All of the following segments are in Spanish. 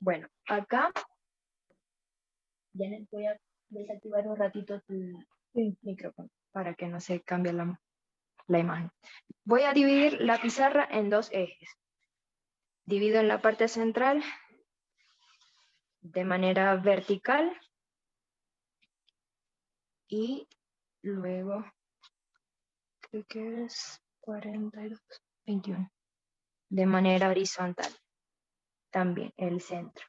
Bueno, acá ya voy a desactivar un ratito tu micrófono para que no se cambie la imagen. Voy a dividir la pizarra en dos ejes. Divido en la parte central de manera vertical y luego, creo que es 42, 21, de manera horizontal, también el centro.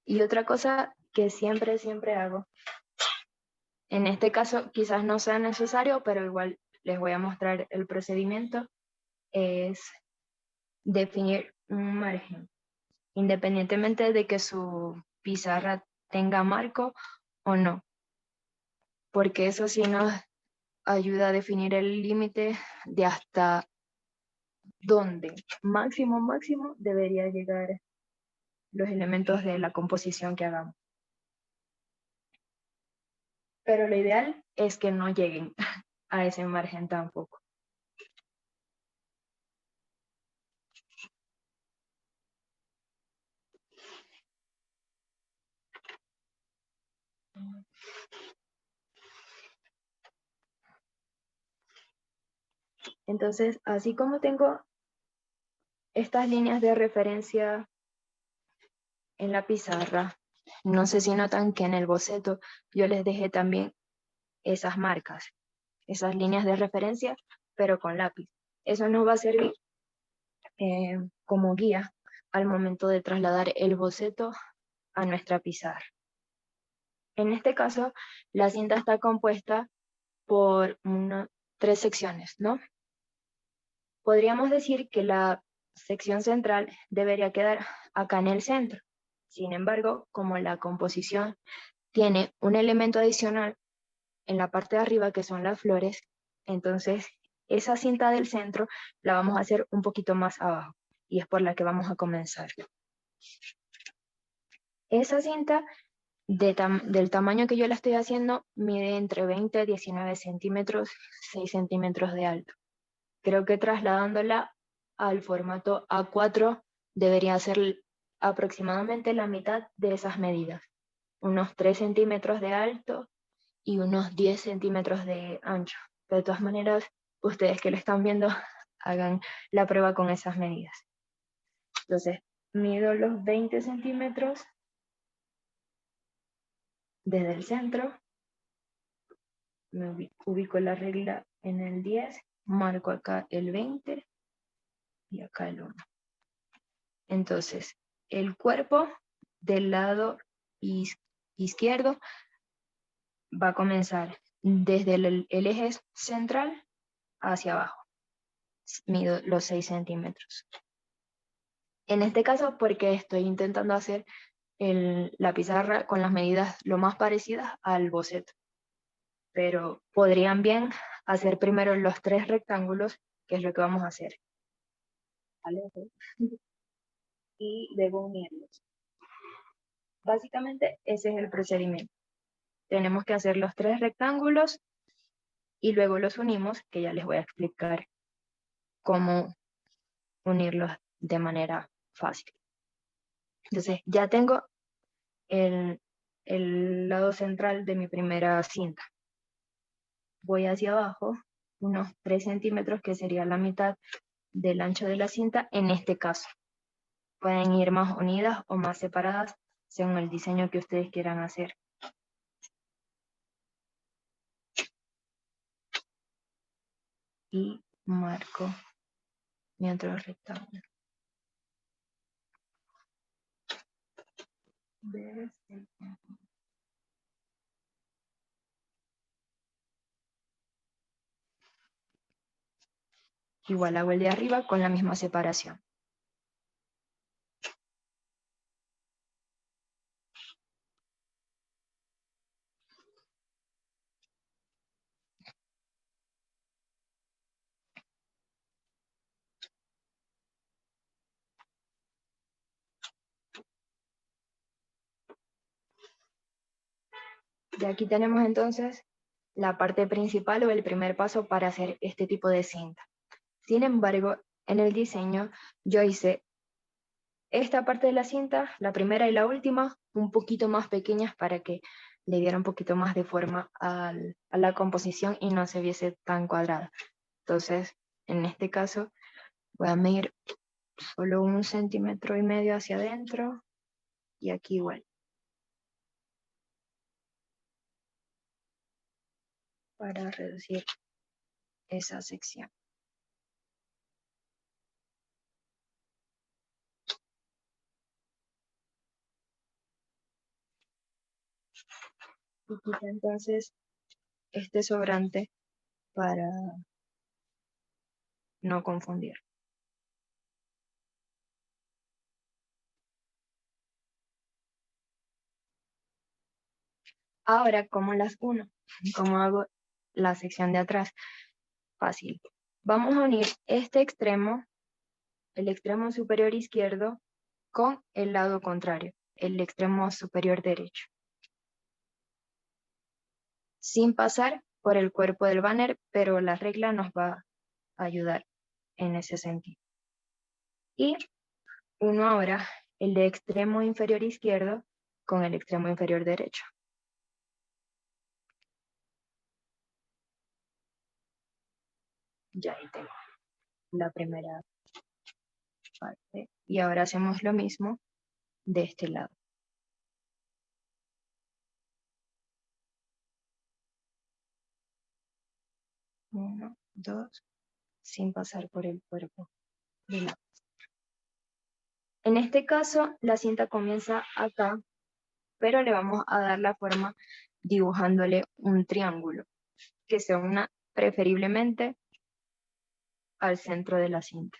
Y otra cosa que siempre hago, en este caso quizás no sea necesario, pero igual les voy a mostrar el procedimiento, es definir un margen, independientemente de que su pizarra tenga marco o no, porque eso sí nos ayuda a definir el límite de hasta dónde máximo debería llegar los elementos de la composición que hagamos. Pero lo ideal es que no lleguen a ese margen tampoco. Entonces, así como tengo estas líneas de referencia en la pizarra, no sé si notan que en el boceto yo les dejé también esas marcas, esas líneas de referencia, pero con lápiz. Eso nos va a servir como guía al momento de trasladar el boceto a nuestra pizarra. En este caso, la cinta está compuesta por 3 secciones, ¿no? Podríamos decir que la sección central debería quedar acá en el centro. Sin embargo, como la composición tiene un elemento adicional en la parte de arriba que son las flores, entonces esa cinta del centro la vamos a hacer un poquito más abajo y es por la que vamos a comenzar. Esa cinta del tamaño que yo la estoy haciendo mide entre 20 y 19 centímetros, 6 centímetros de alto. Creo que trasladándola al formato A4 debería ser aproximadamente la mitad de esas medidas, unos 3 centímetros de alto y unos 10 centímetros de ancho. De todas maneras, ustedes que lo están viendo, hagan la prueba con esas medidas. Entonces, mido los 20 centímetros desde el centro, me ubico la regla en el 10, marco acá el 20 y acá el 1. Entonces, el cuerpo del lado izquierdo va a comenzar desde el eje central hacia abajo. Mido los 6 centímetros. En este caso, porque estoy intentando hacer la pizarra con las medidas lo más parecidas al boceto. Pero podrían bien hacer primero los 3 rectángulos, que es lo que vamos a hacer. ¿Vale? Y luego unirlos. Básicamente ese es el procedimiento. Tenemos que hacer los 3 rectángulos y luego los unimos, que ya les voy a explicar cómo unirlos de manera fácil. Entonces ya tengo el lado central de mi primera cinta. Voy hacia abajo unos 3 centímetros, que sería la mitad del ancho de la cinta en este caso. Pueden ir más unidas o más separadas según el diseño que ustedes quieran hacer. Y marco mi otro rectángulo. Igual hago el de arriba con la misma separación. Y aquí tenemos entonces la parte principal o el primer paso para hacer este tipo de cinta. Sin embargo, en el diseño yo hice esta parte de la cinta, la primera y la última, un poquito más pequeñas para que le diera un poquito más de forma a la composición y no se viese tan cuadrada. Entonces, en este caso, voy a medir solo 1,5 centímetros hacia adentro y aquí igual, para reducir esa sección. Y quita entonces este sobrante para no confundir. Ahora, ¿cómo las uno? ¿Cómo hago la sección de atrás? Fácil. Vamos a unir este extremo, el extremo superior izquierdo, con el lado contrario, el extremo superior derecho, sin pasar por el cuerpo del banner, pero la regla nos va a ayudar en ese sentido. Y uno ahora el de extremo inferior izquierdo con el extremo inferior derecho. Ya ahí tengo la primera parte. Y ahora hacemos lo mismo de este lado. 1, 2, sin pasar por el cuerpo de la. En este caso, la cinta comienza acá, pero le vamos a dar la forma dibujándole un triángulo, que se una preferiblemente al centro de la cinta.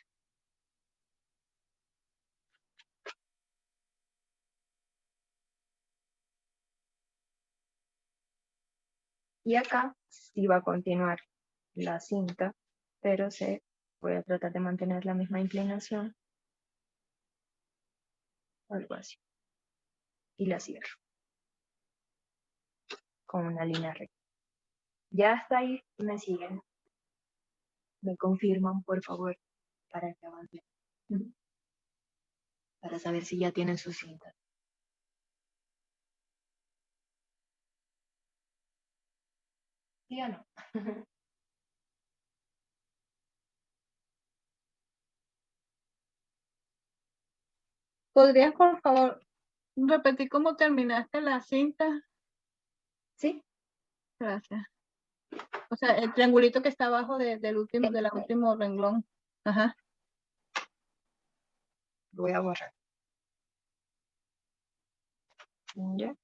Y acá sí va a continuar la cinta, pero voy a tratar de mantener la misma inclinación, algo así. Y la cierro con una línea recta. Ya hasta ahí me siguen. Me confirman, por favor, para que avance. Para saber si ya tienen su cinta. ¿Sí o no? ¿Podrías, por favor, repetir cómo terminaste la cinta? ¿Sí? Gracias. O sea, el triangulito que está abajo del último renglón. Ajá. Voy a borrar. ¿Ya?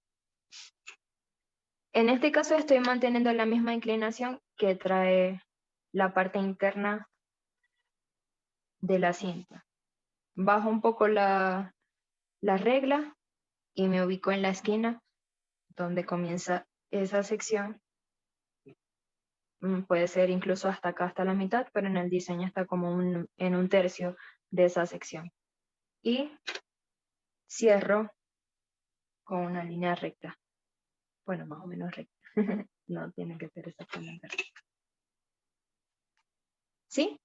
En este caso estoy manteniendo la misma inclinación que trae la parte interna de la cinta. Bajo un poco la regla y me ubico en la esquina donde comienza esa sección. Puede ser incluso hasta acá, hasta la mitad, pero en el diseño está como en un tercio de esa sección. Y cierro con una línea recta. Bueno, más o menos recta. No tiene que ser exactamente recta. ¿Sí?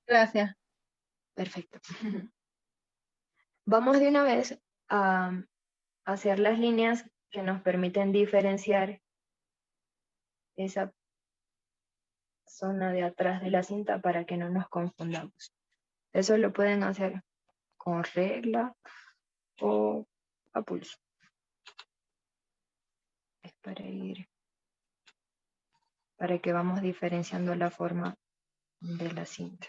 Gracias. Perfecto. Vamos de una vez a hacer las líneas que nos permiten diferenciar esa zona de atrás de la cinta para que no nos confundamos. Eso lo pueden hacer con regla o a pulso. Es para que vamos diferenciando la forma de la cinta.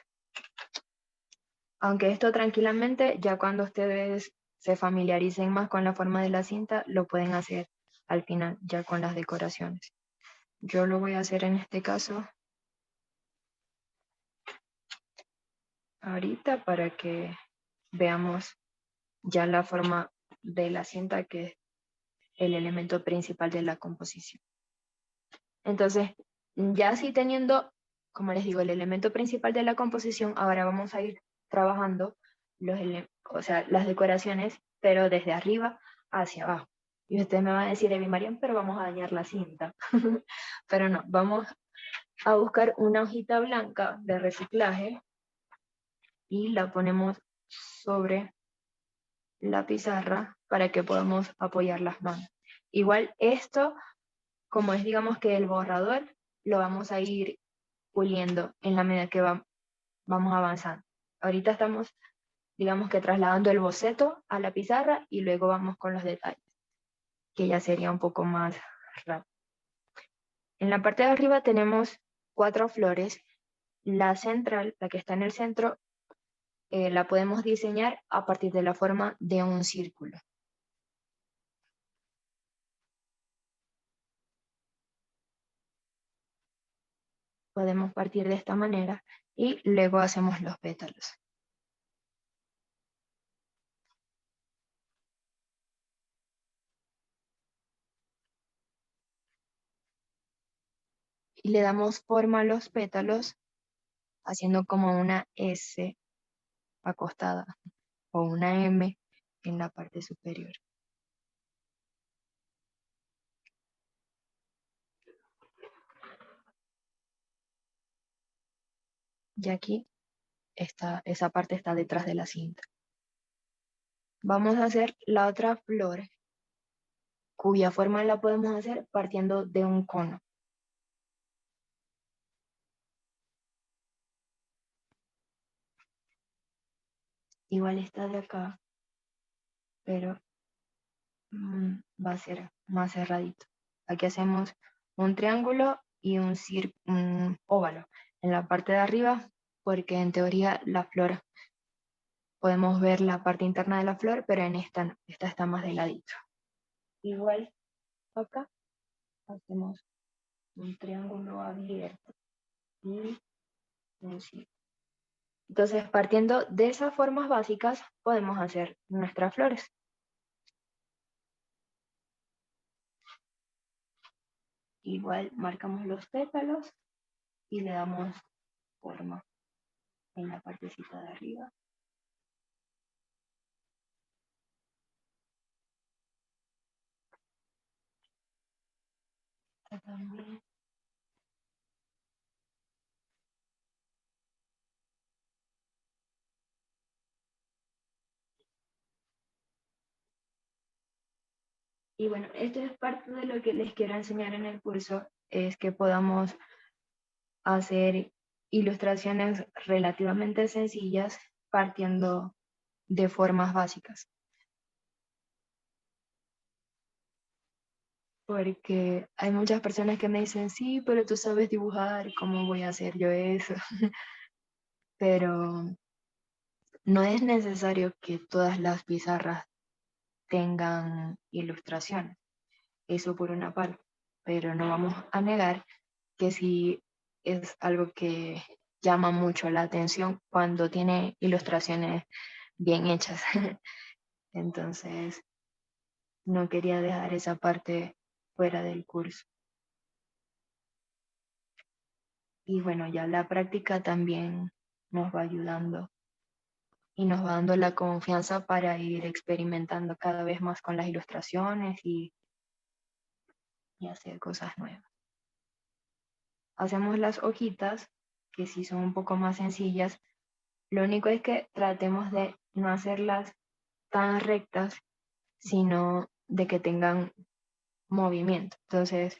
Aunque esto tranquilamente, ya cuando ustedes se familiaricen más con la forma de la cinta, lo pueden hacer al final, ya con las decoraciones. Yo lo voy a hacer en este caso ahorita para que veamos ya la forma de la cinta, que es el elemento principal de la composición. Entonces, ya así teniendo, como les digo, el elemento principal de la composición, ahora vamos a ir trabajando las decoraciones, pero desde arriba hacia abajo. Y usted me va a decir, Evi Marian, pero vamos a dañar la cinta. Pero no, vamos a buscar una hojita blanca de reciclaje y la ponemos sobre la pizarra para que podamos apoyar las manos. Igual esto, como es digamos que el borrador, lo vamos a ir puliendo en la medida que vamos avanzando. Ahorita estamos, digamos que trasladando el boceto a la pizarra y luego vamos con los detalles, que ya sería un poco más rápido. En la parte de arriba tenemos 4 flores. La central, la que está en el centro, la podemos diseñar a partir de la forma de un círculo. Podemos partir de esta manera y luego hacemos los pétalos. Y le damos forma a los pétalos haciendo como una S acostada o una M en la parte superior. Y aquí esa parte está detrás de la cinta. Vamos a hacer la otra flor, cuya forma la podemos hacer partiendo de un cono. Igual está de acá, pero va a ser más cerradito. Aquí hacemos un triángulo y un óvalo en la parte de arriba, porque en teoría la flor, podemos ver la parte interna de la flor, pero en esta no, esta está más de ladito. Igual acá hacemos un triángulo abierto y un círculo. Entonces, partiendo de esas formas básicas, podemos hacer nuestras flores. Igual marcamos los pétalos y le damos forma en la partecita de arriba. Acá también. Y bueno, esto es parte de lo que les quiero enseñar en el curso, es que podamos hacer ilustraciones relativamente sencillas partiendo de formas básicas. Porque hay muchas personas que me dicen, sí, pero tú sabes dibujar, ¿cómo voy a hacer yo eso? Pero no es necesario que todas las pizarras tengan ilustraciones, eso por una parte, pero no vamos a negar que sí es algo que llama mucho la atención cuando tiene ilustraciones bien hechas. Entonces, no quería dejar esa parte fuera del curso. Y bueno, ya la práctica también nos va ayudando y nos va dando la confianza para ir experimentando cada vez más con las ilustraciones y hacer cosas nuevas. Hacemos las hojitas, que sí son un poco más sencillas. Lo único es que tratemos de no hacerlas tan rectas, sino de que tengan movimiento. Entonces,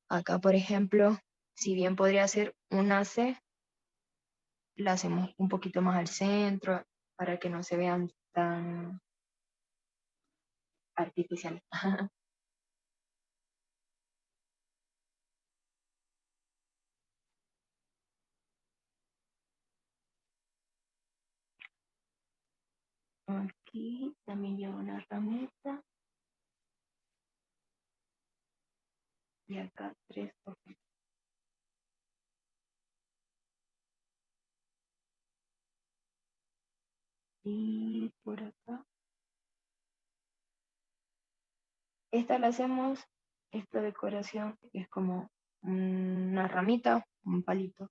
acá, por ejemplo, si bien podría ser una C, la hacemos un poquito más al centro para que no se vean tan artificiales. Aquí también llevo una ramita y acá 3 hojas. Y por acá, esta la hacemos, esta decoración es como una ramita, un palito,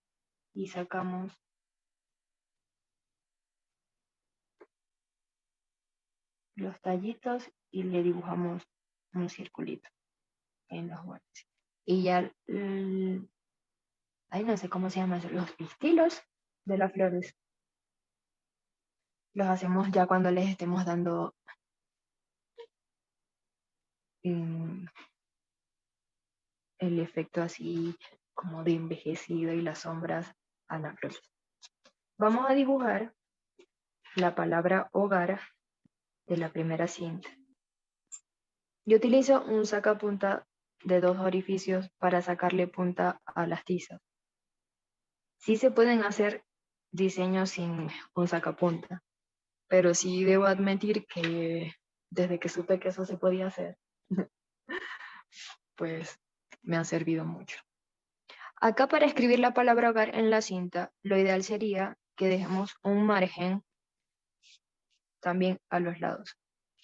y sacamos los tallitos y le dibujamos un circulito en los bordes. y ya, ay, no sé cómo se llaman, los pistilos de las flores. Los hacemos ya cuando les estemos dando mm, el efecto así como de envejecido y las sombras a las flores. Vamos a dibujar la palabra hogar de la primera cinta. Yo utilizo un sacapunta de 2 orificios para sacarle punta a las tizas. Sí se pueden hacer diseños sin un sacapunta, pero sí debo admitir que desde que supe que eso se podía hacer, pues me ha servido mucho. Acá para escribir la palabra hogar en la cinta, lo ideal sería que dejemos un margen también a los lados,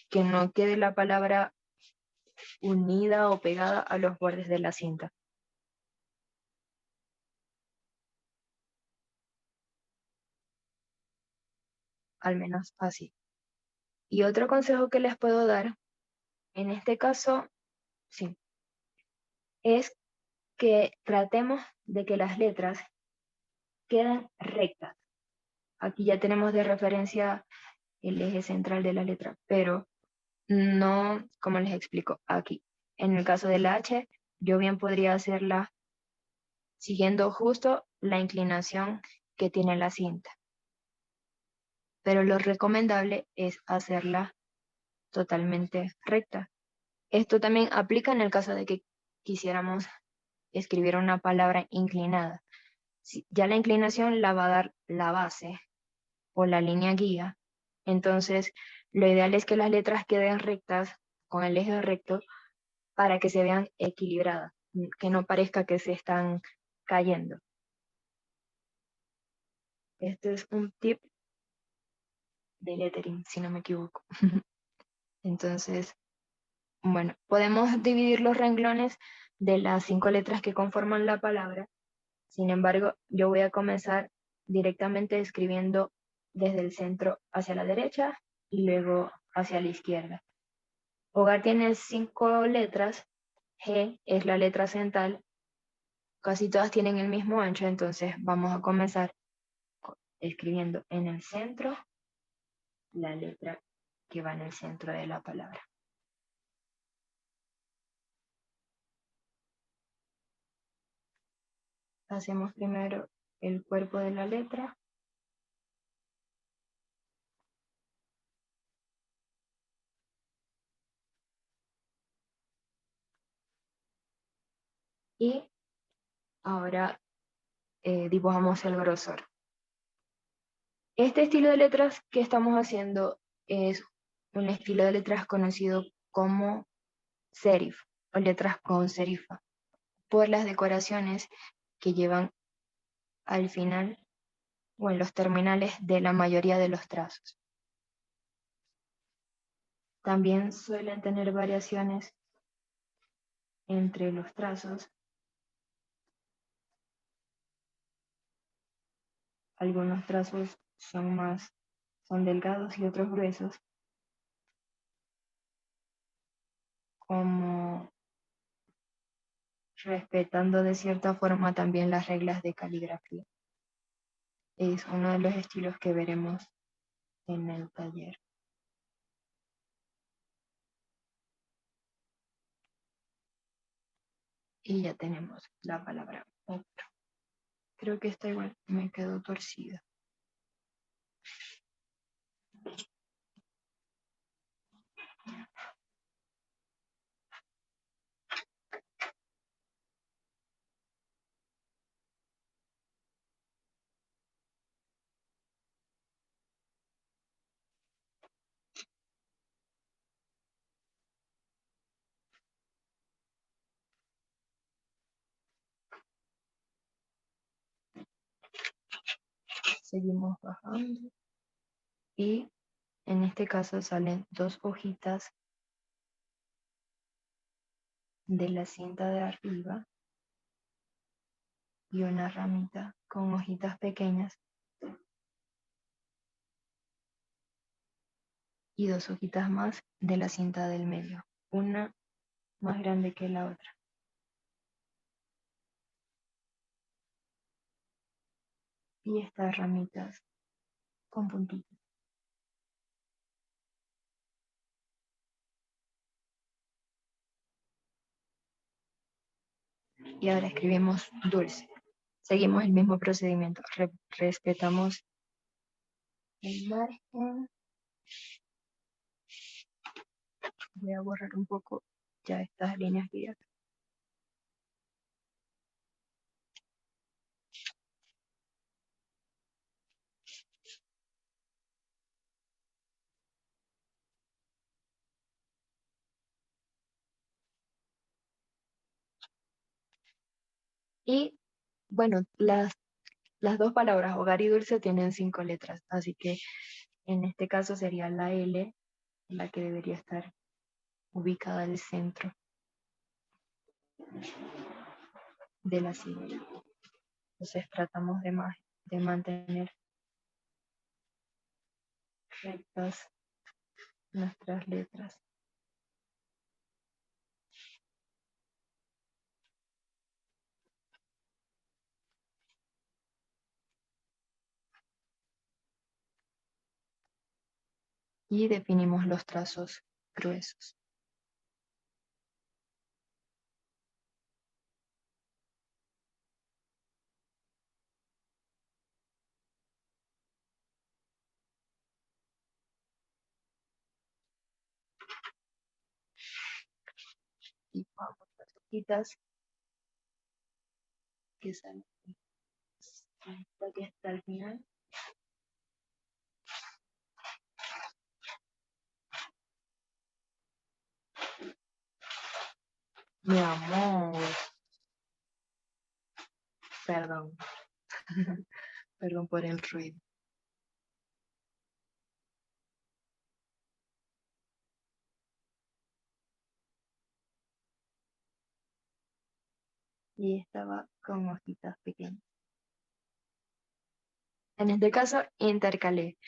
que no quede la palabra unida o pegada a los bordes de la cinta. Al menos así. Y otro consejo que les puedo dar, en este caso, sí, es que tratemos de que las letras queden rectas. Aquí ya tenemos de referencia el eje central de la letra, pero no, como les explico, aquí. En el caso de la H, yo bien podría hacerla siguiendo justo la inclinación que tiene la cinta, pero lo recomendable es hacerla totalmente recta. Esto también aplica en el caso de que quisiéramos escribir una palabra inclinada. Ya la inclinación la va a dar la base o la línea guía. Entonces, lo ideal es que las letras queden rectas con el eje recto para que se vean equilibradas, que no parezca que se están cayendo. Este es un tip de lettering, si no me equivoco. Entonces, bueno, podemos dividir los renglones de las 5 letras que conforman la palabra. Sin embargo, yo voy a comenzar directamente escribiendo desde el centro hacia la derecha y luego hacia la izquierda. Hogar tiene 5 letras. G es la letra central. Casi todas tienen el mismo ancho, entonces vamos a comenzar escribiendo en el centro la letra que va en el centro de la palabra. Hacemos primero el cuerpo de la letra. Y ahora dibujamos el grosor. Este estilo de letras que estamos haciendo es un estilo de letras conocido como serif o letras con serifa, por las decoraciones que llevan al final o en los terminales de la mayoría de los trazos. También suelen tener variaciones entre los trazos. Algunos trazos son delgados y otros gruesos, como respetando de cierta forma también las reglas de caligrafía. Es uno de los estilos que veremos en el taller. Y ya tenemos la palabra otro. Creo que esta igual me quedó torcida. Seguimos bajando y en este caso salen 2 hojitas de la cinta de arriba y una ramita con hojitas pequeñas y 2 hojitas más de la cinta del medio, una más grande que la otra. y estas ramitas con puntitos. Y ahora escribimos dulce. Seguimos el mismo procedimiento. Respetamos el margen. Voy a borrar un poco ya estas líneas guías. Y bueno, las dos palabras hogar y dulce tienen 5 letras, así que en este caso sería la L la que debería estar ubicada al centro de la sílaba. Entonces tratamos de mantener rectas nuestras letras. Y definimos los trazos gruesos. Y vamos las hojitas que salen hasta que está al final. Mi amor. Perdón. Perdón por el ruido. Y estaba con hojitas pequeñas. En este caso, intercalé.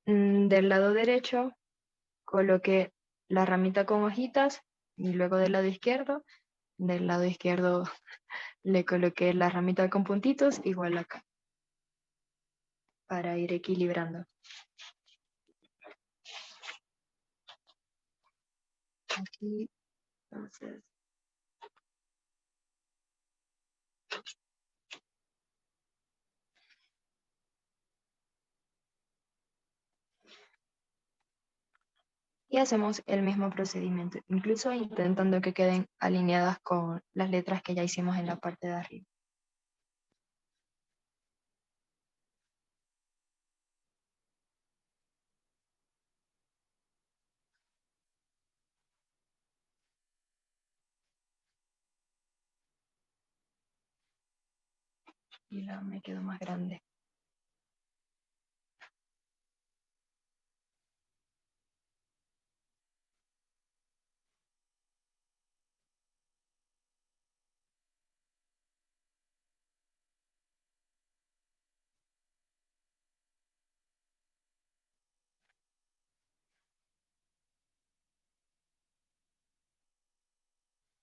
Del lado derecho, coloqué la ramita con hojitas y luego del lado izquierdo le coloqué la ramita con puntitos igual acá, para ir equilibrando. Aquí, entonces, y hacemos el mismo procedimiento, incluso intentando que queden alineadas con las letras que ya hicimos en la parte de arriba. Y la me quedó más grande.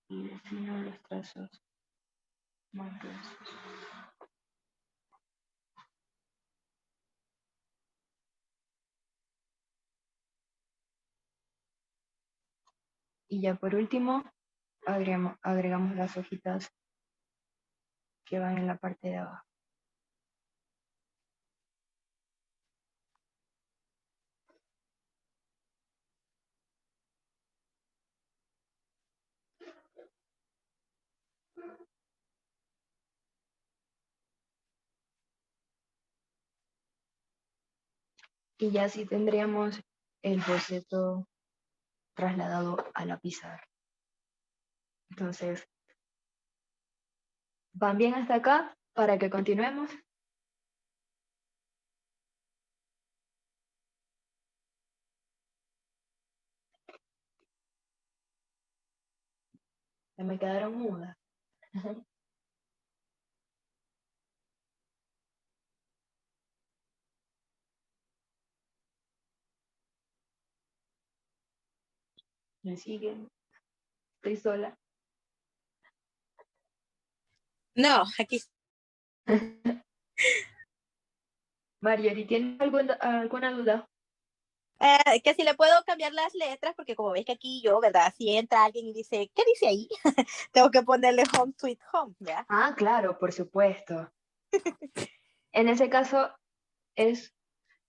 Y defino los trazos más gruesos. Y ya por último, agregamos las hojitas que van en la parte de abajo. Y ya así tendríamos el boceto trasladado a la pizarra. Entonces, ¿van bien hasta acá para que continuemos? Se me quedaron mudas. ¿Me siguen? Estoy sola. No, aquí. Marjorie, ¿tienes alguna duda? Que si le puedo cambiar las letras, porque como ves que aquí yo, ¿verdad? Si entra alguien y dice, ¿qué dice ahí? Tengo que ponerle home sweet home, ¿verdad? Ah, claro, por supuesto. En ese caso,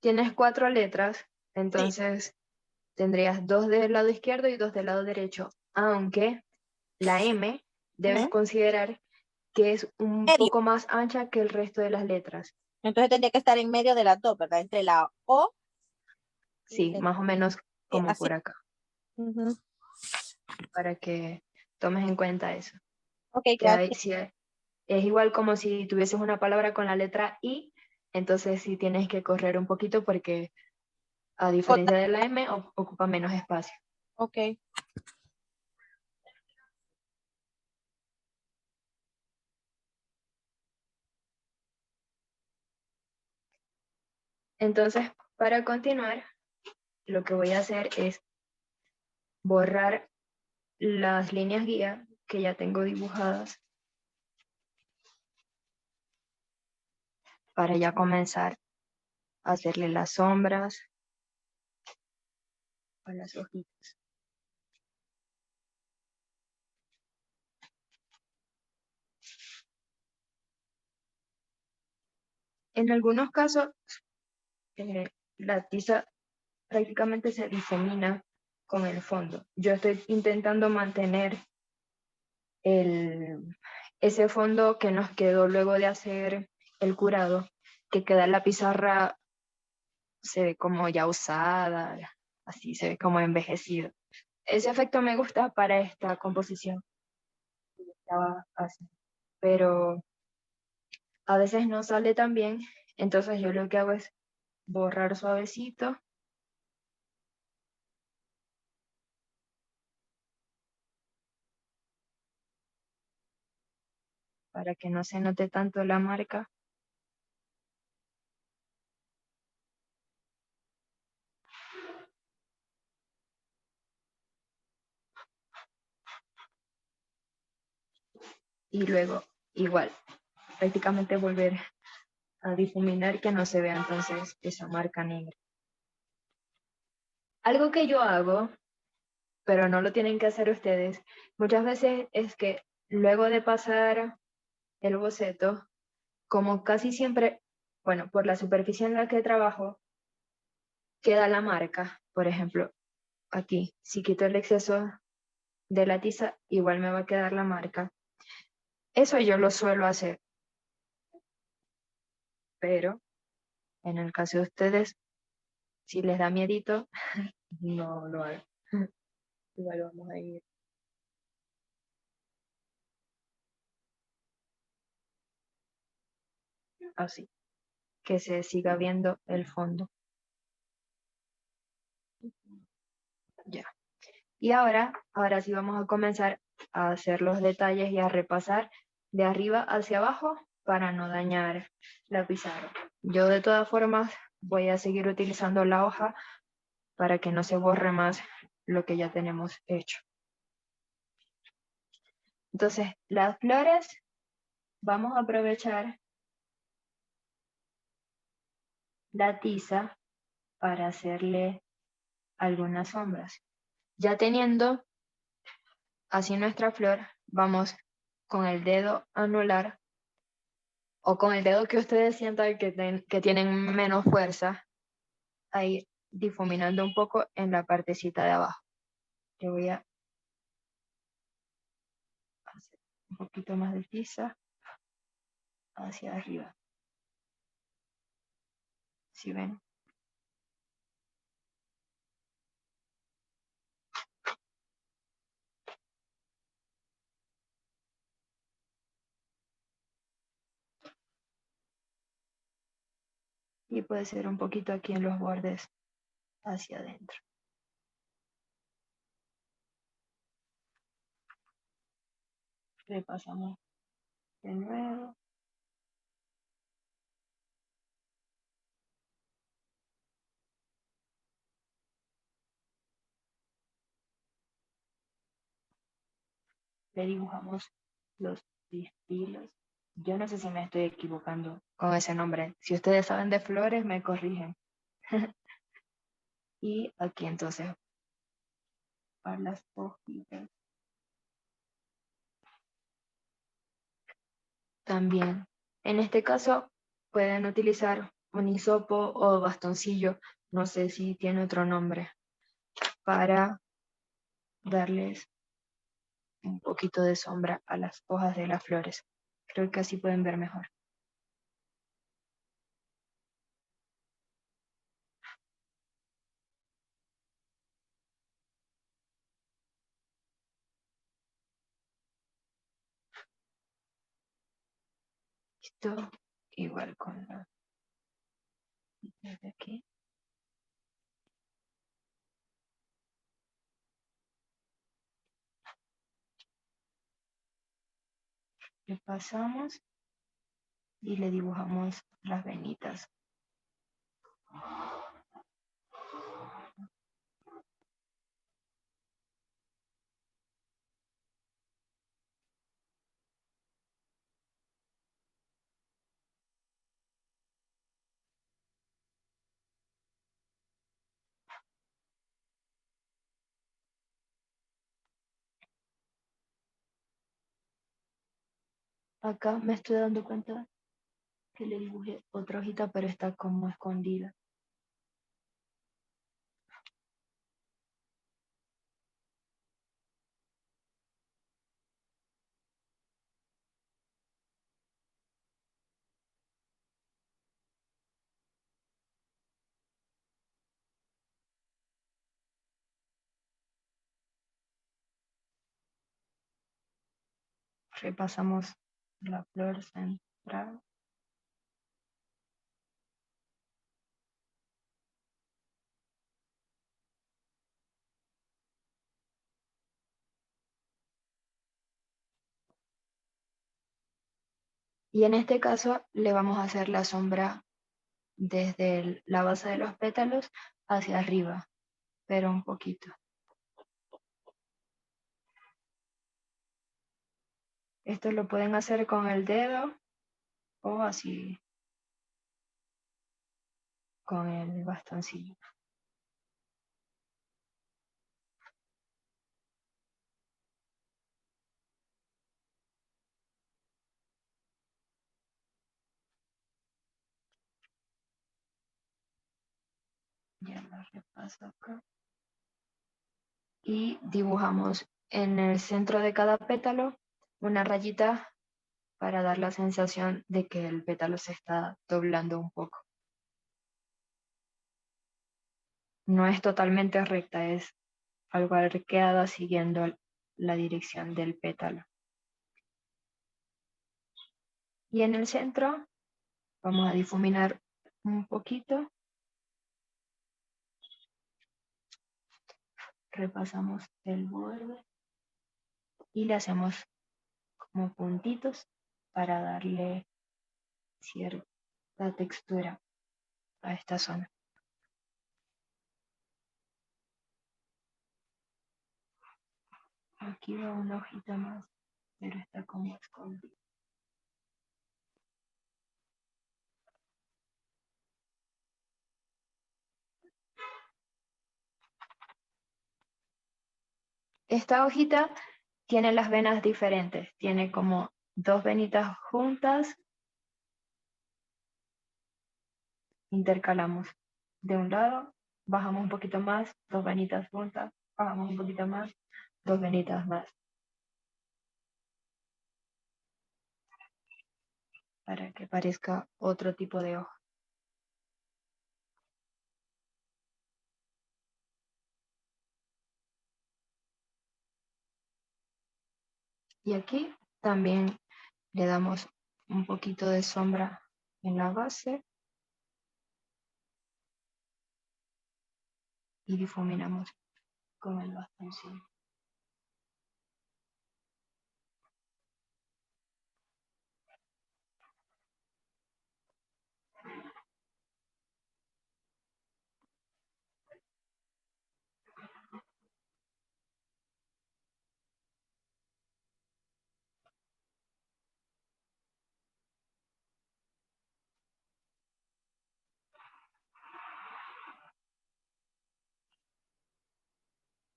tienes 4 letras, Sí. entonces tendrías 2 del lado izquierdo y 2 del lado derecho, aunque la M debes Ujú. considerar que es un Medio. poco más ancha que el resto de las letras. Entonces tendría que estar en medio de las dos, ¿verdad? Entre la O y Sí, más o menos como así. por acá, Ujú. para que tomes en cuenta eso. Ok, Que hay, gracias. si es igual como si tuvieses una palabra con la letra I, entonces sí tienes que correr un poquito porque a Jota. diferencia de la M ocupa menos espacio. Ok. Entonces, para continuar, lo que voy a hacer es borrar las líneas guía que ya tengo dibujadas para ya comenzar a hacerle las sombras a las hojitas. En algunos casos, la tiza prácticamente se difumina con el fondo. Yo estoy intentando mantener ese fondo que nos quedó luego de hacer el curado, que queda en la pizarra, se ve como ya usada, así se ve como envejecido. Ese efecto me gusta para esta composición que estaba haciendo, pero a veces no sale tan bien, entonces yo lo que hago es borrar suavecito para que no se note tanto la marca. Y luego igual, prácticamente volver a difuminar que no se vea entonces esa marca negra. Algo que yo hago, pero no lo tienen que hacer ustedes, muchas veces es que luego de pasar el boceto, como casi siempre, bueno, por la superficie en la que trabajo, queda la marca, por ejemplo, aquí, si quito el exceso de la tiza, igual me va a quedar la marca. Eso yo lo suelo hacer, pero en el caso de ustedes, si les da miedito, no lo hago. Igual vamos a ir así, que se siga viendo el fondo. Ya. Y ahora sí vamos a comenzar a hacer los detalles y a repasar de arriba hacia abajo para no dañar la pizarra. Yo de todas formas voy a seguir utilizando la hoja para que no se borre más lo que ya tenemos hecho. Entonces, las flores vamos a aprovechar la tiza para hacerle algunas sombras. Ya teniendo así nuestra flor, vamos con el dedo anular o con el dedo que ustedes sientan que tienen menos fuerza, a ir difuminando un poco en la partecita de abajo. Yo voy a hacer un poquito más de tiza hacia arriba. ¿Sí ven? Y puede ser un poquito aquí en los bordes hacia adentro. Repasamos de nuevo. Le dibujamos los pistilos Yo no sé si me estoy equivocando con ese nombre. Si ustedes saben de flores, me corrigen. Y aquí entonces, para las hojitas. También, en este caso, pueden utilizar un hisopo o bastoncillo, no sé si tiene otro nombre, para darles un poquito de sombra a las hojas de las flores. Creo que así pueden ver mejor. Listo, igual con la de aquí. Le pasamos y le dibujamos las venitas. Acá me estoy dando cuenta que le dibujé otra hojita, pero está como escondida. Repasamos la flor central. Y en este caso le vamos a hacer la sombra desde la base de los pétalos hacia arriba, pero un poquito. Esto lo pueden hacer con el dedo o así con el bastoncillo. Ya lo repaso acá. Y dibujamos en el centro de cada pétalo una rayita para dar la sensación de que el pétalo se está doblando un poco. No es totalmente recta, es algo arqueada siguiendo la dirección del pétalo. Y en el centro vamos a difuminar un poquito. Repasamos el borde y le hacemos como puntitos para darle cierta textura a esta zona. Aquí va una hojita más, pero está como escondida. Esta hojita tiene las venas diferentes, tiene como dos venitas juntas, intercalamos de un lado, bajamos un poquito más, dos venitas juntas, bajamos un poquito más, dos venitas más, para que parezca otro tipo de hoja. Y aquí también le damos un poquito de sombra en la base y difuminamos con el bastoncillo.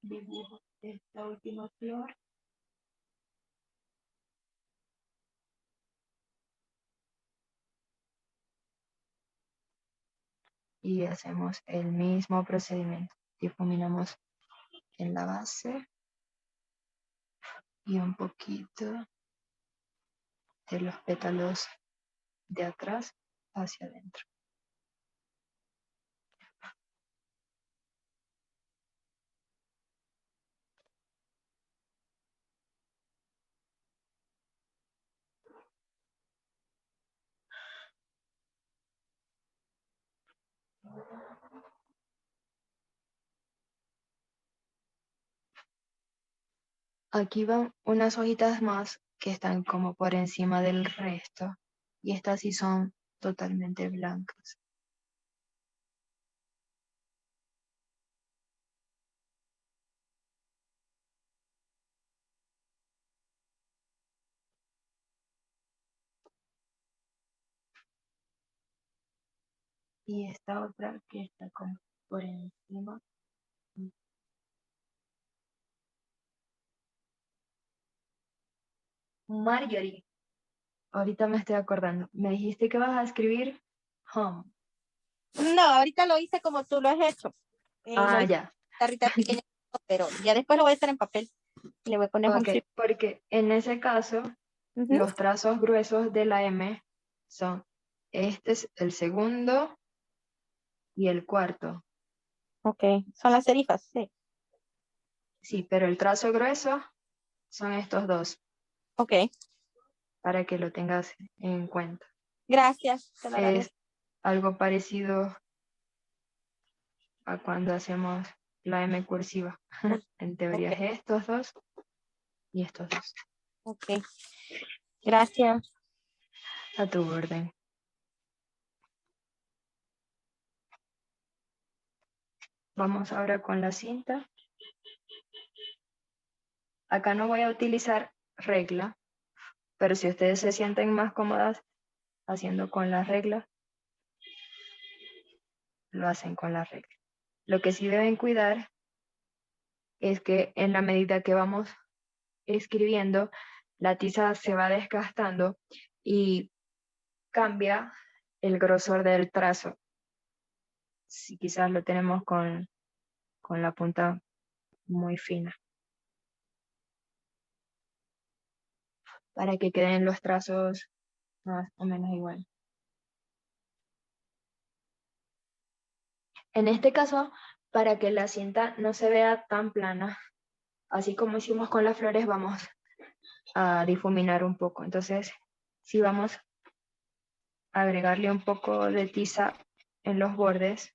dibujo esta última flor. Y hacemos el mismo procedimiento. Difuminamos en la base y un poquito de los pétalos de atrás hacia adentro. Aquí van unas hojitas más que están como por encima del resto y estas sí son totalmente blancas. Y esta otra que está como por encima. Marjorie, ahorita me estoy acordando. Me dijiste que vas a escribir home. No, ahorita lo hice como tú lo has hecho. Lo hice Ya. en tarrita pequeña, pero ya después lo voy a hacer en papel. Le voy a poner home Ok, sweet. porque en ese caso, Ujú. los trazos gruesos de la M son, este es el segundo y el cuarto. Ok, son las serifas, sí. Sí, pero el trazo grueso son estos dos, Ok, para que lo tengas en cuenta. gracias, te lo Es agradezco. algo parecido a cuando hacemos la M cursiva. En teoría Ok, es estos dos y estos dos. ok, gracias. A tu orden. Vamos ahora con la cinta. Acá no voy a utilizar regla, pero si ustedes se sienten más cómodas haciendo con la regla, lo hacen con la regla. Lo que sí deben cuidar es que en la medida que vamos escribiendo, la tiza se va desgastando y cambia el grosor del trazo. Si quizás lo tenemos con la punta muy fina. Para que queden los trazos más o menos igual. En este caso, para que la cinta no se vea tan plana, así como hicimos con las flores, vamos a difuminar un poco. Entonces, si vamos a agregarle un poco de tiza en los bordes,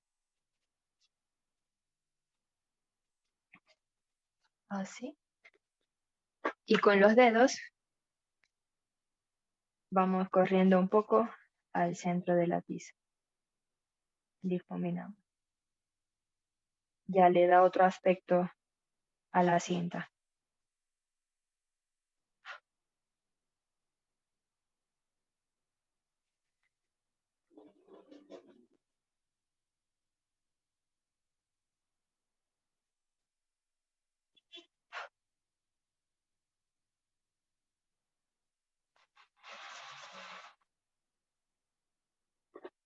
así, y con los dedos vamos corriendo un poco al centro de la tiza. Difuminamos. Ya le da otro aspecto a la cinta.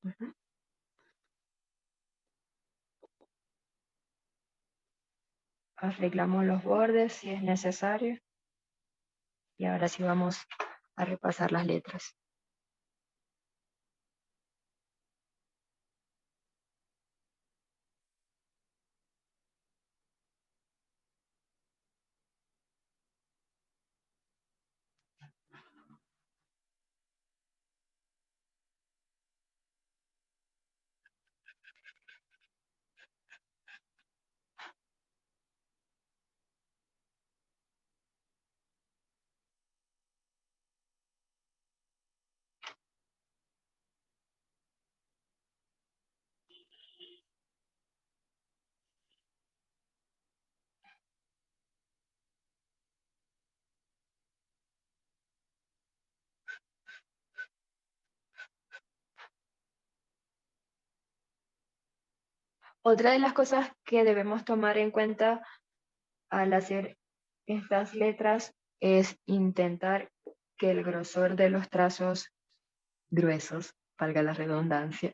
Ujú. Arreglamos los bordes si es necesario. Y ahora sí vamos a repasar las letras. Otra de las cosas que debemos tomar en cuenta al hacer estas letras es intentar que el grosor de los trazos gruesos, valga la redundancia,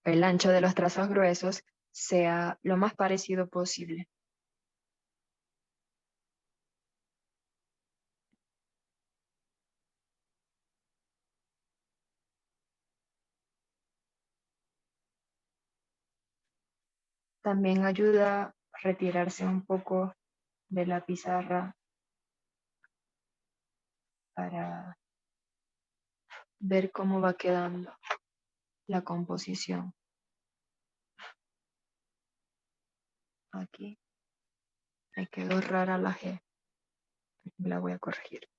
el ancho de los trazos gruesos sea lo más parecido posible. También ayuda a retirarse un poco de la pizarra para ver cómo va quedando la composición. Aquí me quedó rara la G, la voy a corregir.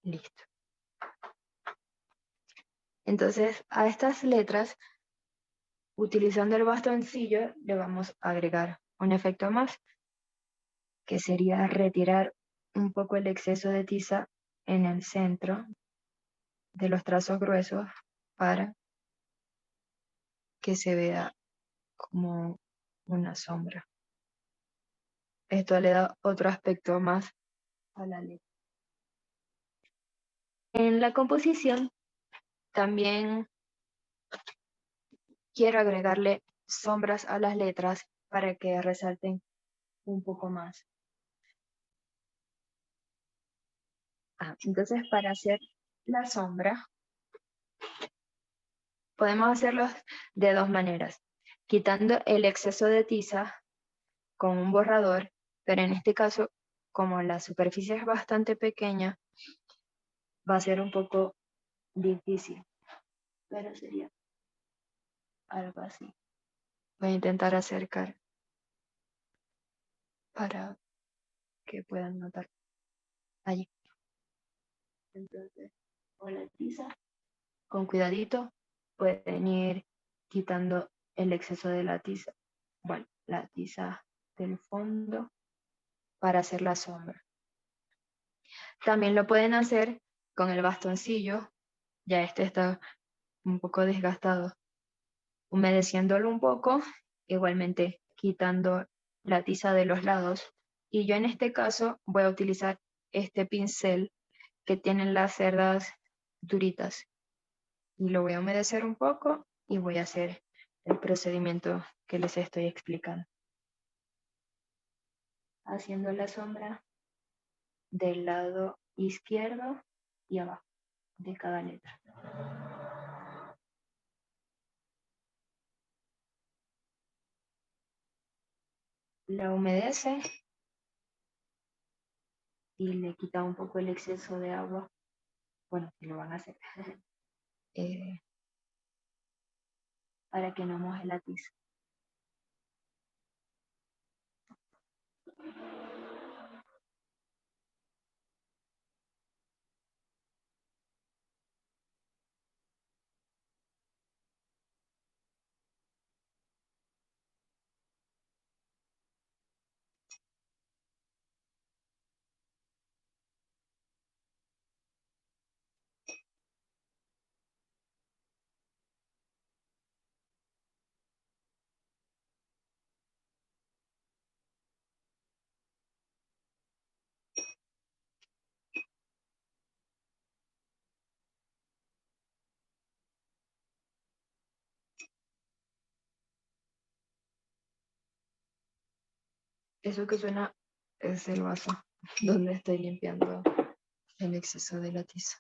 Listo. Entonces, a estas letras, utilizando el bastoncillo, le vamos a agregar un efecto más, que sería retirar un poco el exceso de tiza en el centro de los trazos gruesos para que se vea como una sombra. Esto le da otro aspecto más a la letra. En la composición también quiero agregarle sombras a las letras para que resalten un poco más. Entonces, para hacer la sombra, podemos hacerlo de dos maneras. Quitando el exceso de tiza con un borrador, pero en este caso, como la superficie es bastante pequeña, va a ser un poco difícil, pero sería algo así. Voy a intentar acercar para que puedan notar allí. Entonces, con la tiza, con cuidadito, pueden ir quitando el exceso de la tiza. Bueno, la tiza del fondo para hacer la sombra. También lo pueden hacer con el bastoncillo, ya este está un poco desgastado, humedeciéndolo un poco, igualmente quitando la tiza de los lados. Y yo en este caso voy a utilizar este pincel que tiene las cerdas duritas. Y lo voy a humedecer un poco y voy a hacer el procedimiento que les estoy explicando. Haciendo la sombra del lado izquierdo y abajo de cada letra. La humedece y le quita un poco el exceso de agua. Bueno, si lo van a hacer. Para que no moje la tiza. Eso que suena es el vaso donde estoy limpiando el exceso de la tiza.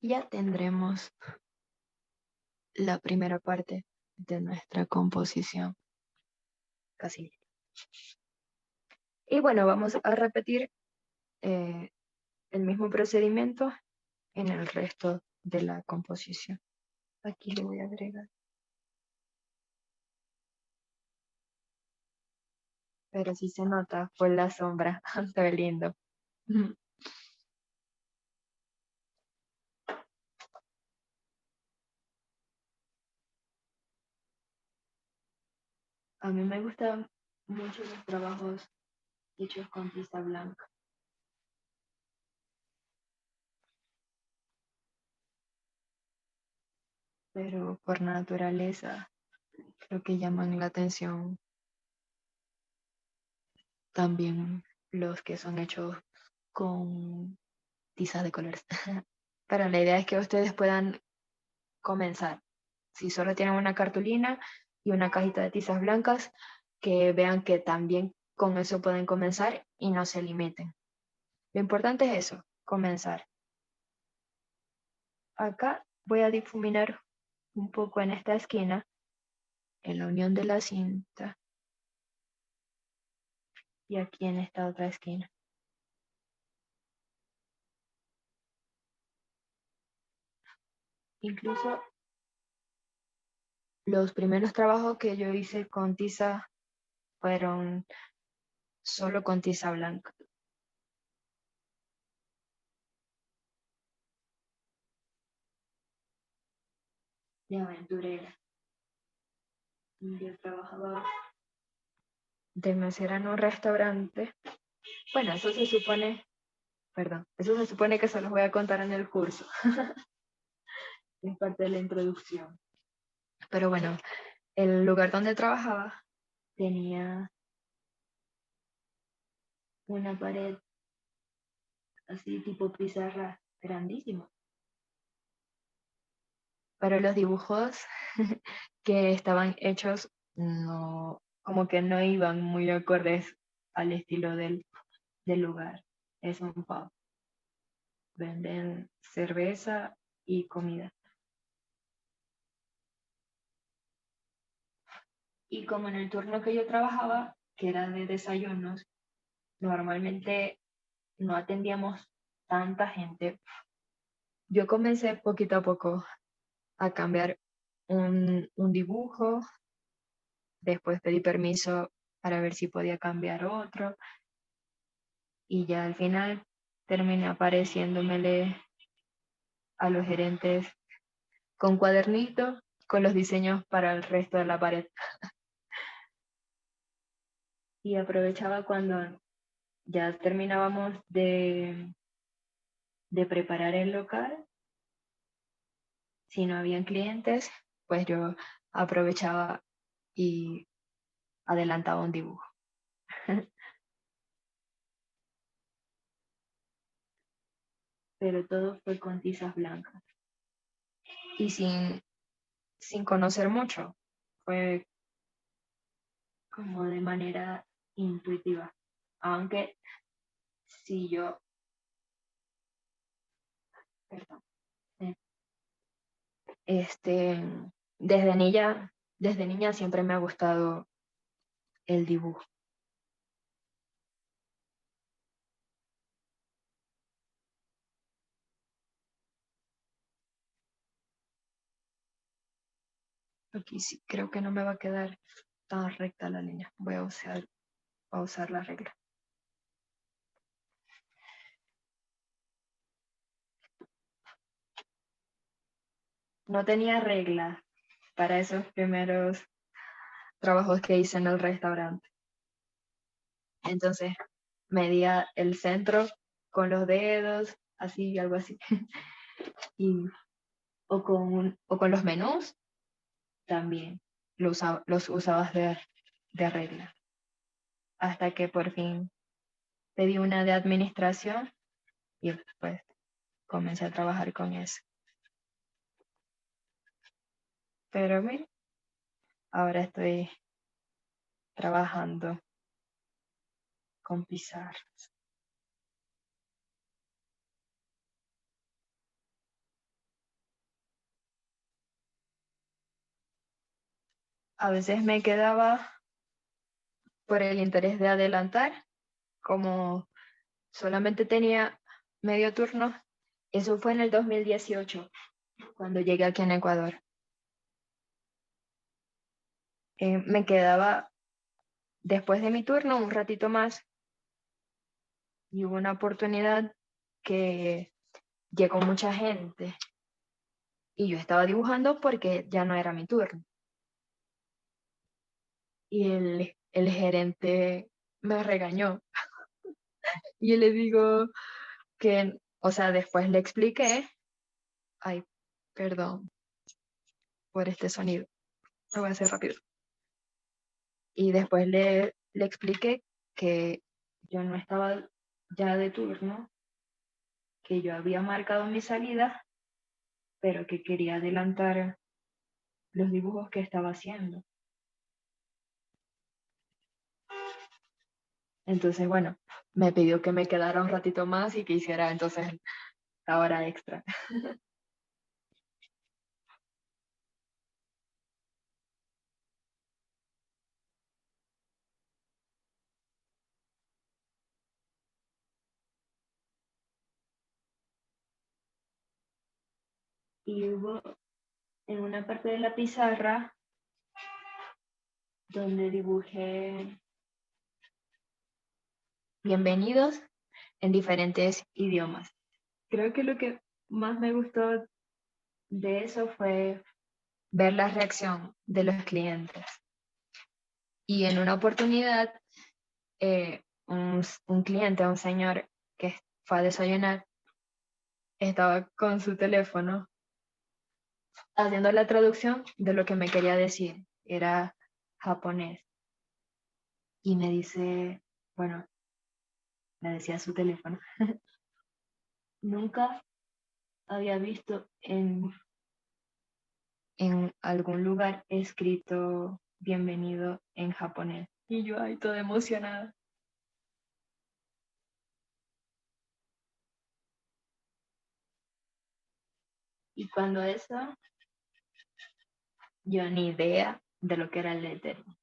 Ya tendremos la primera parte de nuestra composición casi. Y bueno, vamos a repetir el mismo procedimiento en el resto de la composición. Aquí le voy a agregar. Pero sí se nota por la sombra. Se ve lindo. A mí me gustan mucho los trabajos hechos con tiza blanca. Pero por naturaleza creo que llaman la atención también los que son hechos con tiza de colores. Pero la idea es que ustedes puedan comenzar. Si solo tienen una cartulina y una cajita de tizas blancas, que vean que también con eso pueden comenzar y no se limiten. Lo importante es eso, comenzar. Acá voy a difuminar un poco en esta esquina, en la unión de la cinta, y aquí en esta otra esquina. Incluso los primeros trabajos que yo hice con tiza fueron solo con tiza blanca. De aventurera. Yo trabajaba de mesera en un restaurante. Bueno, eso se supone, perdón, eso se supone que se los voy a contar en el curso. Es parte de la introducción. Pero bueno, el lugar donde trabajaba tenía una pared así tipo pizarra grandísima. Pero los dibujos que estaban hechos no, como que no iban muy acordes al estilo del lugar. Es un pub. Venden cerveza y comida. Y como en el turno que yo trabajaba, que era de desayunos, normalmente no atendíamos tanta gente. Yo comencé poquito a poco a cambiar un dibujo, después pedí permiso para ver si podía cambiar otro, y ya al final terminé apareciéndomele a los gerentes con cuadernito, con los diseños para el resto de la pared. Y aprovechaba cuando ya terminábamos de preparar el local, si no habían clientes, pues yo aprovechaba y adelantaba un dibujo. Pero todo fue con tizas blancas y sin conocer mucho. Fue como de manera intuitiva. Aunque si yo, perdón, eh, este, desde niña siempre me ha gustado el dibujo. Aquí sí, creo que no me va a quedar tan recta la línea. Voy a usar la regla. No tenía regla para esos primeros trabajos que hice en el restaurante. Entonces medía el centro con los dedos, así, algo así. Y, o con los menús también. los usabas de regla. Hasta que por fin pedí una de administración y pues comencé a trabajar con eso. Pero mira, ahora estoy trabajando con pizarras. A veces me quedaba por el interés de adelantar, como solamente tenía medio turno. Eso fue en el 2018, cuando llegué aquí en Ecuador. Me quedaba después de mi turno un ratito más y hubo una oportunidad que llegó mucha gente y yo estaba dibujando porque ya no era mi turno. Y el gerente me regañó y yo le digo que, o sea, después le expliqué, ay, perdón por este sonido, lo voy a hacer rápido. Y después le expliqué que yo no estaba ya de turno, que yo había marcado mi salida, pero que quería adelantar los dibujos que estaba haciendo. Entonces, bueno, me pidió que me quedara un ratito más y que hiciera entonces la hora extra. Y hubo en una parte de la pizarra donde dibujé bienvenidos en diferentes idiomas. Creo que lo que más me gustó de eso fue ver la reacción de los clientes. Y en una oportunidad, un cliente, un señor que fue a desayunar, estaba con su teléfono haciendo la traducción de lo que me quería decir. Era japonés. Y me dice, bueno, me decía su teléfono. Nunca había visto en algún lugar escrito bienvenido en japonés. Y yo ahí toda emocionada. Y cuando eso, yo ni idea de lo que era el lettering.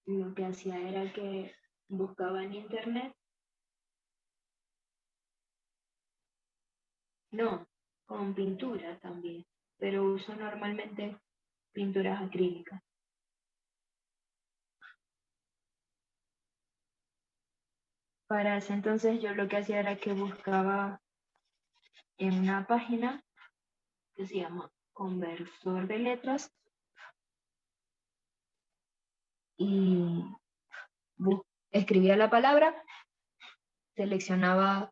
Lo que hacía era que buscaba en internet, no, con pintura también, pero uso normalmente pinturas acrílicas. Para ese entonces yo lo que hacía era que buscaba en una página que se llama Conversor de Letras y escribía la palabra, seleccionaba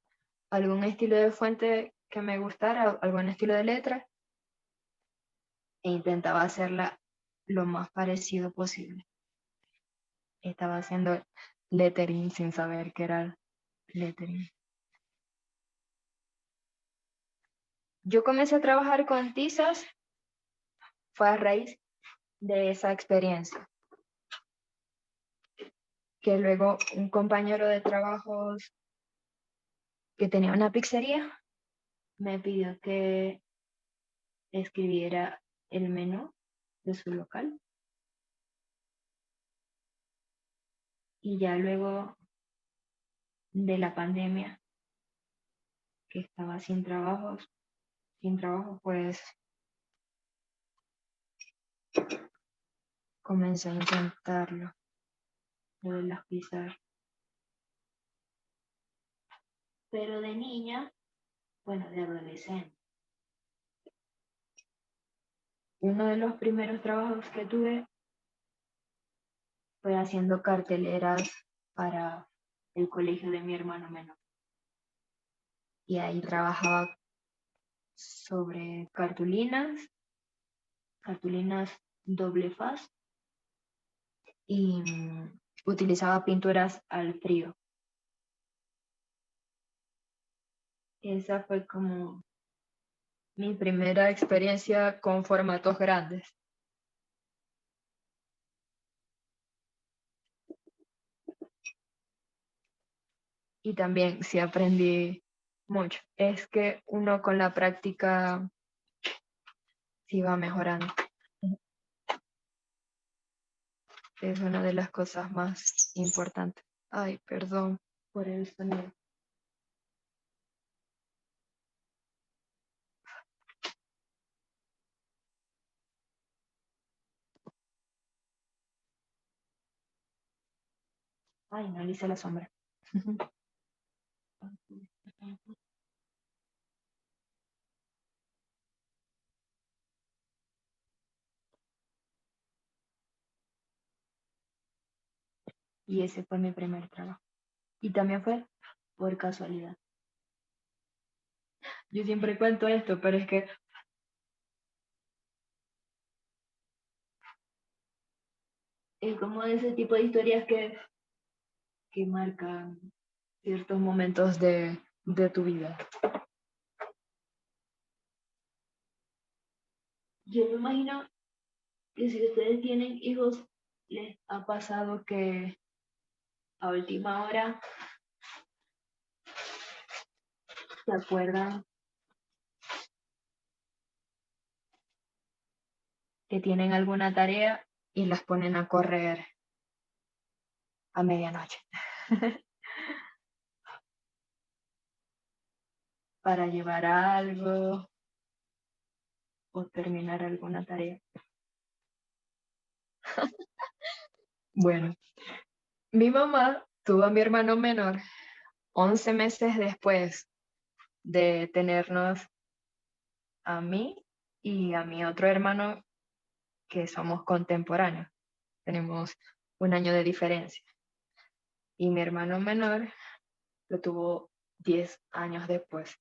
algún estilo de fuente que me gustara, algún estilo de letra e intentaba hacerla lo más parecido posible. Estaba haciendo lettering sin saber qué era lettering. Yo comencé a trabajar con tizas, fue a raíz de esa experiencia. Que luego un compañero de trabajos que tenía una pizzería me pidió que escribiera el menú de su local. Y ya luego de la pandemia, que estaba sin trabajo, pues comencé a intentarlo, lo de las pizzas. Pero de niña, bueno, de adolescente. Uno de los primeros trabajos que tuve fue haciendo carteleras para el colegio de mi hermano menor. Y ahí trabajaba sobre cartulinas doble faz y utilizaba pinturas al frío. Esa fue como mi primera experiencia con formatos grandes. Y también sí aprendí mucho. Es que uno con la práctica sí va mejorando. Es una de las cosas más importantes. Ay, perdón por el sonido. Ay, no le hice la sombra. Y ese fue mi primer trabajo. Y también fue por casualidad. Yo siempre cuento esto, pero es que es como de ese tipo de historias que marcan ciertos momentos de tu vida. Yo me imagino que si ustedes tienen hijos, les ha pasado que a última hora se acuerdan que tienen alguna tarea y las ponen a correr a medianoche para llevar algo o terminar alguna tarea. Bueno, mi mamá tuvo a mi hermano menor 11 meses después de tenernos a mí y a mi otro hermano, que somos contemporáneos. Tenemos un año de diferencia. Y mi hermano menor lo tuvo 10 años después.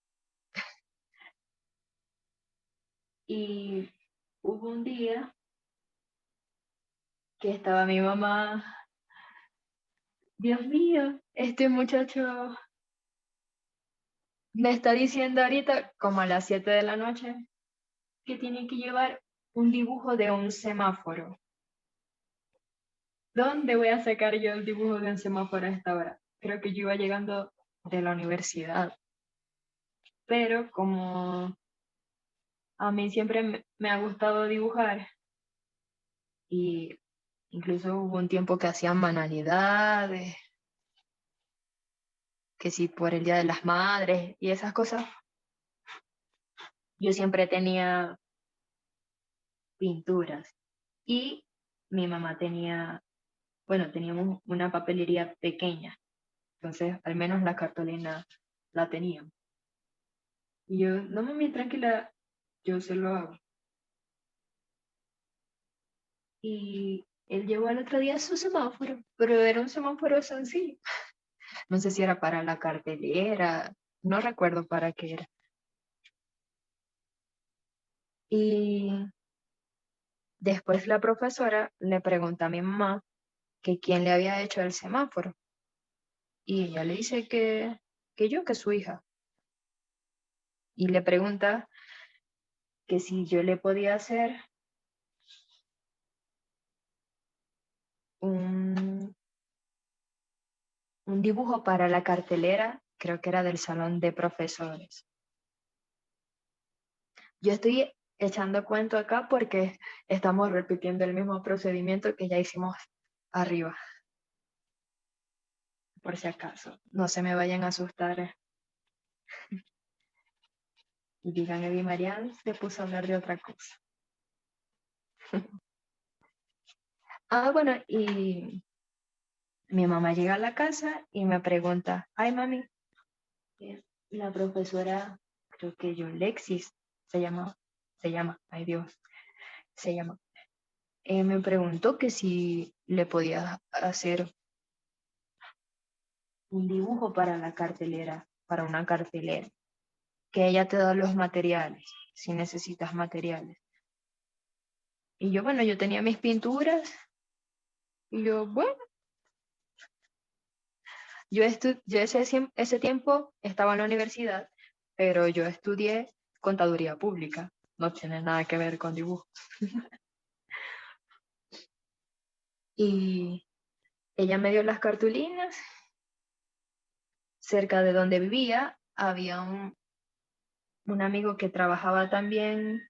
Y hubo un día que estaba mi mamá, Dios mío, este muchacho me está diciendo ahorita, como a las 7 de la noche, que tiene que llevar un dibujo de un semáforo. ¿Dónde voy a sacar yo el dibujo de un semáforo a esta hora? Creo que yo iba llegando de la universidad. Pero como a mí siempre me ha gustado dibujar y incluso hubo un tiempo que hacían manualidades, que sí por el Día de las Madres y esas cosas, yo siempre tenía pinturas y mi mamá tenía, bueno, teníamos una papelería pequeña, entonces al menos la cartulina la teníamos. Y yo, no mami, tranquila, yo se lo hago. Y él llegó al otro día su semáforo, pero era un semáforo sencillo. No sé si era para la cartelera, no recuerdo para qué era. Y después la profesora le pregunta a mi mamá que quién le había hecho el semáforo. Y ella le dice que yo, que su hija. Y le pregunta que si yo le podía hacer un, un dibujo para la cartelera, creo que era del salón de profesores. Yo estoy echando cuento acá porque estamos repitiendo el mismo procedimiento que ya hicimos arriba. Por si acaso, no se me vayan a asustar y digan, Eddie Marian se puso a hablar de otra cosa. Bueno, y mi mamá llega a la casa y me pregunta, ay mami, la profesora, creo que yo, Lexis, se llama, ay Dios, se llama. me preguntó que si le podía hacer un dibujo para la cartelera, para una cartelera, que ella te da los materiales, si necesitas materiales. Y yo, bueno, yo tenía mis pinturas, y yo, bueno, yo ese tiempo estaba en la universidad, pero yo estudié contaduría pública, no tiene nada que ver con dibujo. Y ella me dio las cartulinas. Cerca de donde vivía había un amigo que trabajaba también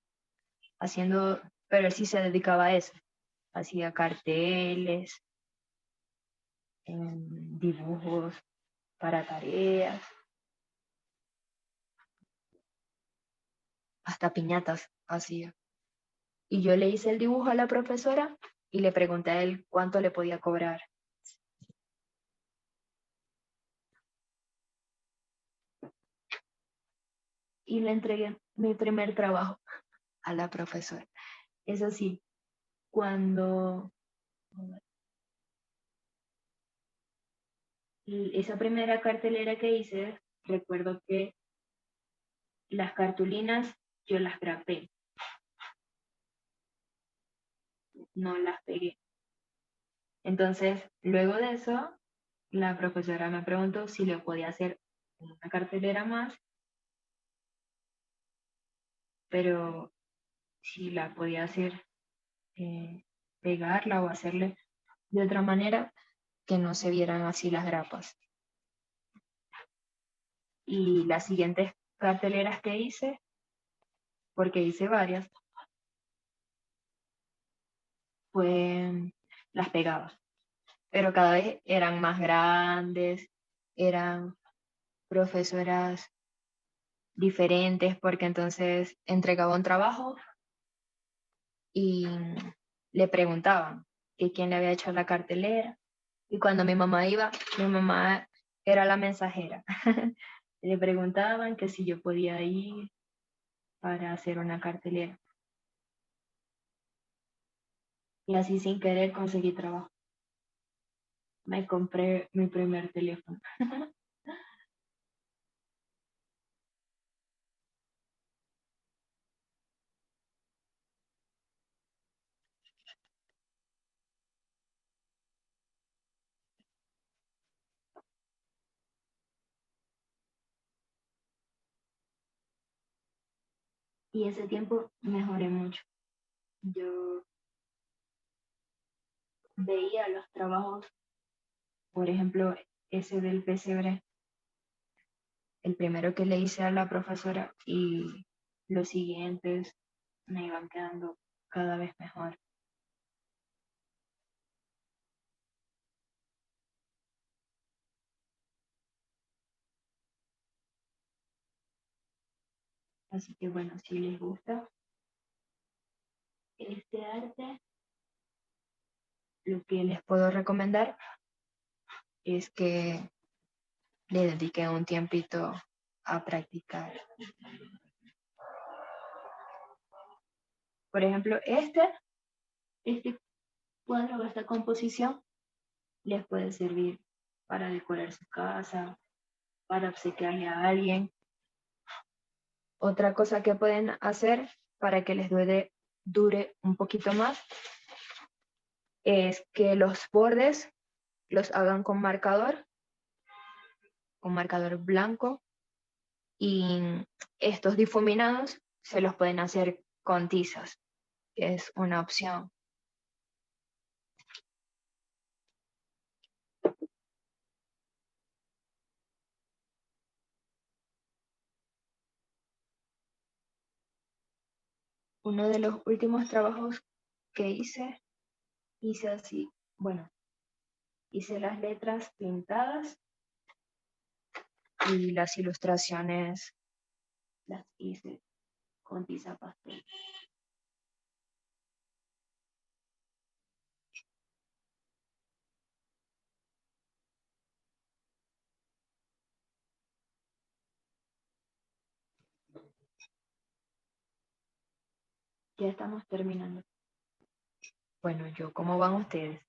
haciendo, pero él sí se dedicaba a eso. Hacía carteles, dibujos para tareas, hasta piñatas hacía. Y yo le hice el dibujo a la profesora y le pregunté a él cuánto le podía cobrar. Y le entregué mi primer trabajo a la profesora. Eso sí, cuando esa primera cartelera que hice, recuerdo que las cartulinas yo las grapé, no las pegué. Entonces, luego de eso, la profesora me preguntó si le podía hacer una cartelera más, pero si la podía hacer, pegarla o hacerle de otra manera que no se vieran así las grapas. Y las siguientes carteleras que hice, porque hice varias, pues las pegaba. Pero cada vez eran más grandes, eran profesoras diferentes, porque entonces entregaba un trabajo y le preguntaban que quién le había hecho la cartelera. Y cuando mi mamá iba, mi mamá era la mensajera. Le preguntaban que si yo podía ir para hacer una cartelera. Y así sin querer conseguí trabajo. Me compré mi primer teléfono. Y ese tiempo mejoré mucho. Yo veía los trabajos, por ejemplo, ese del pesebre, el primero que le hice a la profesora y los siguientes me iban quedando cada vez mejor. Así que bueno, si les gusta este arte, lo que les puedo recomendar es que le dediquen un tiempito a practicar. Por ejemplo, este cuadro o esta composición les puede servir para decorar su casa, para obsequiarle a alguien. Otra cosa que pueden hacer para que les dure un poquito más es que los bordes los hagan con marcador blanco, y estos difuminados se los pueden hacer con tizas, que es una opción. Uno de los últimos trabajos que hice así, bueno, hice las letras pintadas y las ilustraciones las hice con tiza pastel. Ya estamos terminando. Bueno, yo, ¿cómo van ustedes?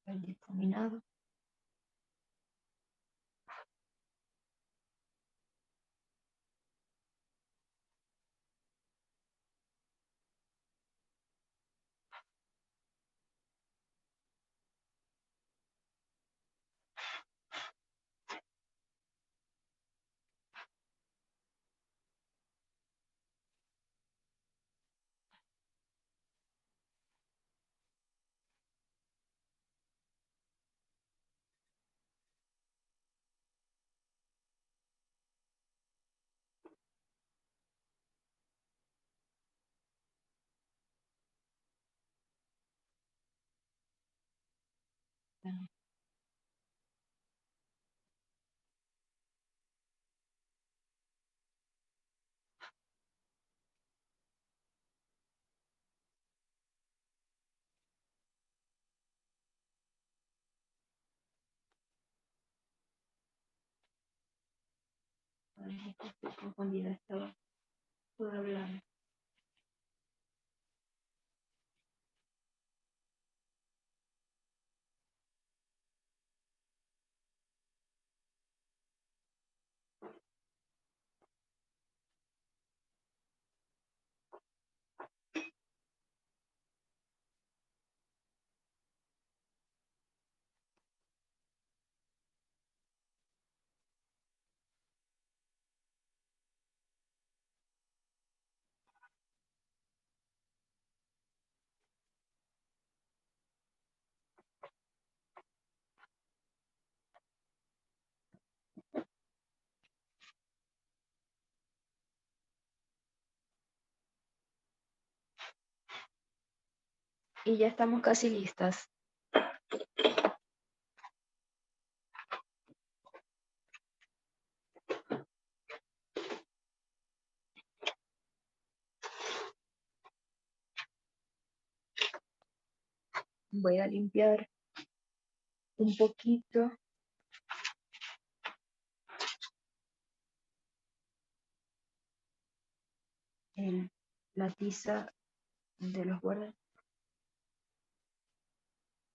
El difuminado. Ay, estoy confundida, estaba toda hablando. Y ya estamos casi listas. Voy a limpiar un poquito la tiza de los bordes.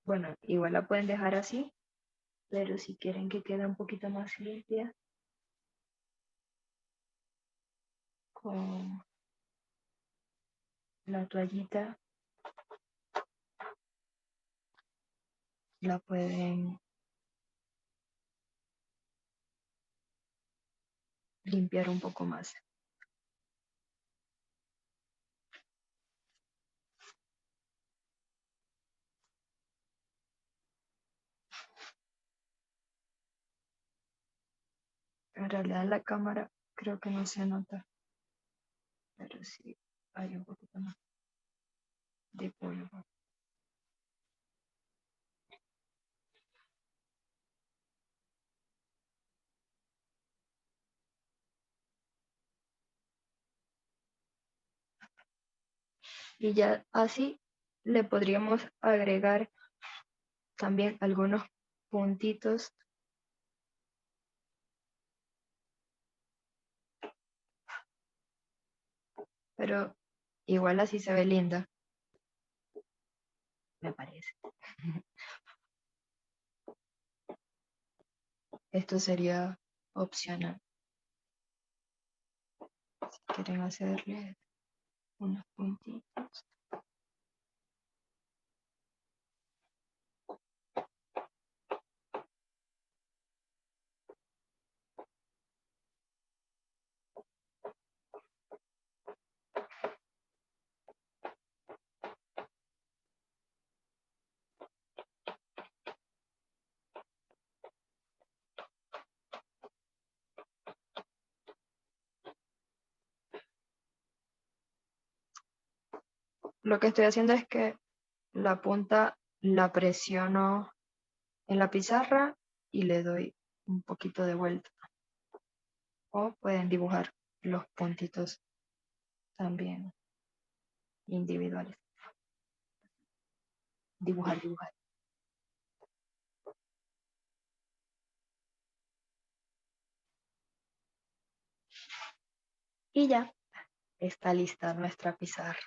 Bueno, igual la pueden dejar así, pero si quieren que quede un poquito más limpia, con la toallita la pueden limpiar un poco más. En realidad la cámara creo que no se nota, pero sí hay un poquito más de polvo. Y ya así le podríamos agregar también algunos puntitos. Pero igual así se ve linda, me parece. Esto sería opcional. Si quieren hacerle unos puntitos. Lo que estoy haciendo es que la punta la presiono en la pizarra y le doy un poquito de vuelta. O pueden dibujar los puntitos también individuales. Dibujar, dibujar. Y ya está lista nuestra pizarra.